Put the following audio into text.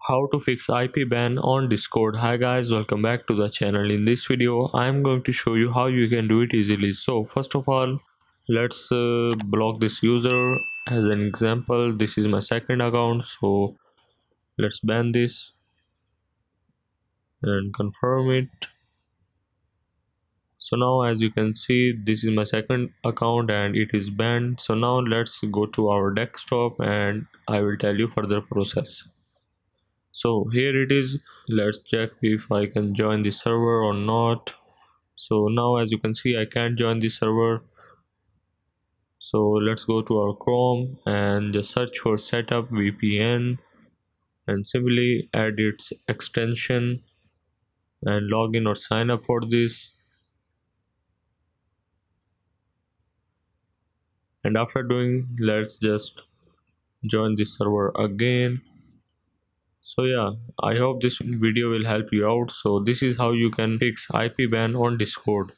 How to fix IP ban on Discord. Hi guys, welcome back to the channel. In this video I am going to show you how you can do it easily. So first of all, let's block this user. As an example, this is my second account, so let's ban this and confirm it. So now as you can see, this is my second account and it is banned. So now let's go to our desktop and I will tell you further process. So here it is. Let's check if I can join the server or not. So now as you can see, I can't join the server. So let's go to our Chrome and just search for setup VPN and simply add its extension and log in or sign up for this. And after doing, let's just join the server again. So yeah, I hope this video will help you out. So this is how you can fix IP ban on Discord.